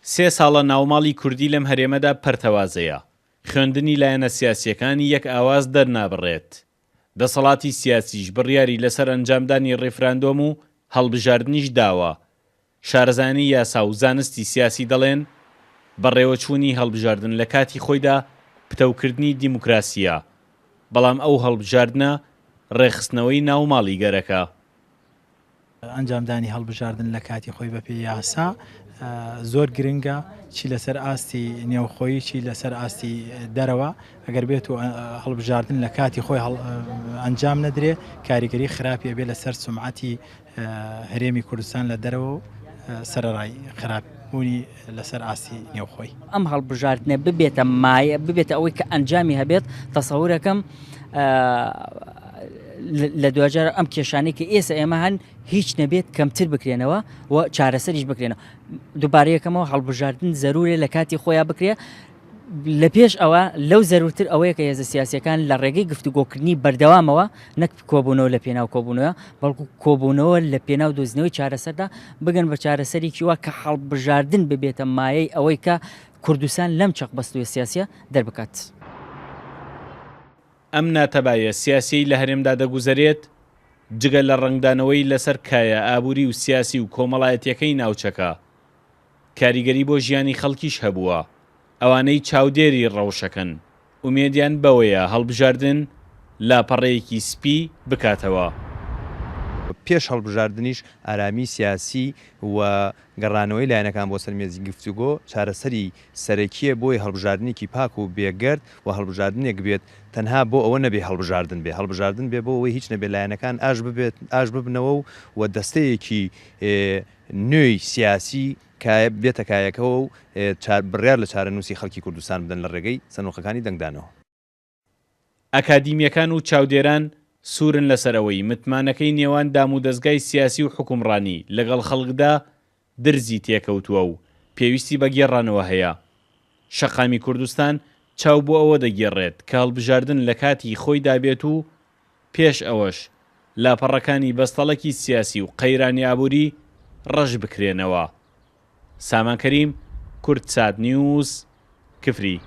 3 ساڵە ناوماڵی کوردی لەم هەرێمەدا پەرتەوازەیە. خوێندنی لایەنە سیاسیەکانی یەک ئاواز دەرنابڕێت. دەسەڵاتی سیاسیش بڕیاری لەسەر ئەنجامدانی ڕێفراندۆم و هەڵبژاردنیش داوە. شارەزانی یاسا و زانستی سیاسی دەڵێن بەڕێوەچوونی هەڵبژاردن لە کاتی خۆیدا پتەوکردنی دیموکراسیە، بەڵام ئەو هەڵبژاردنە ڕێخستنەوەی ناوماڵی گەرەکە. ئەنجامدانی هەڵبژاردن لە کاتی خۆی بەپێی یاسا زۆر گرنگە، چی لەسەر ئاستی نێوخۆیی چی لەسەر ئاستی دەرەوە. ئەگەر بێت و هەڵبژاردن لە کاتی خۆی ئەنجام نەدرێ، کاریگەری خراپی بێ لەسەر سومعەتی هەرێمی کوردستان لە دەرەوە و سەرەڕای خراپبوونی لەسەر ئاستی نێوخۆی. ئەم هەڵبژاردنە ببێتە مایە، ببێتە ئەوەی کە ئەنجامی هەبێت. تەسەوورەکەم لە دوجار ئەم کێشانەی کە ئێستا ئێمە هەن هیچ نەبێت کەمتر بکرێنەوە و چارەسەریش بکرێنەوە. دووبارەیەکەمەوە هەڵبژاردن زەرورێ لە کاتی خۆیان بکرێ. لە پێش ئەوە لەو زەرورتر ئەوەیە کە هێزە سیاسیەکان لە ڕێگەی گفتوگۆکردنی بەردەوامەوە نەک کۆبوونەوە لە پێناو کۆبوونەوە، بەڵکو کۆبوونەوە لە پێناو دۆزینەوەی چارەسەردا بگەن بە چارەسەرێکی وە کە هەڵبژاردن ببێتە مایەی ئەوەی کە کوردستان لەم چەقبەستووی سیاسیە دەربکات. ئەم ناتەبایە سیاسی لە هەرێمدا دەگوزارێت جگە لە ڕنگدانەوەی لەسەر کایە ئابووری و سیاسی و کۆمەڵایەتیەکەی ناوچەکە. کاریگەری بۆ ژیانی خەڵکیش هەبووە. ئەوانەی چاودێری ڕەوشەکەن ئومێدیان بەوەیە هەڵبژاردن لاپەڕەیەکی سپی بکاتەوە. پێش هەڵبژاردنیش ئارامی سیاسی و گەڕانەوەی لایەنەکان بۆ سەرمێزی گفتوگۆ چارەسەری سەرەکیە بۆی هەڵبژاردنێکی پاک و بێگەرد و هەڵبژاردنێک بێت تەنها بۆ ئەوە نەبێ هەڵبژاردن بێ، هەڵبژاردن بێ بۆ ئەوەی هیچ نەبێ لایەنەکان ئاش ببنەوە و دەستەیەکی نوێی سیاسی بێتە کایەکەوە و بڕیار لە چارەنووسی خەڵکی کوردستان بدەن لە ڕێگەی سەرنوخەکانی دەنگدانەوە. ئەکادیمیەکان و چاودێران سوورن لەسەرەوەی متمانەکەی نێوان دام و دەستگای سیاسی و حکومڕانی لەگەڵ خەڵکدا درزی تێکەوتووە و پێویستی بە گێڕانەوە هەیە. شەقامی کوردستان چاو بۆ ئەوە دەگێڕێت کە هەڵبژاردن لە کاتی خۆی دابێت و پێش ئەوەش لاپەڕەکانی بەستەڵەکی سیاسی و قەیرانی ئابووری ڕەش بکرێنەوە. سامان کەریم، کورتسات نیوز، کفری.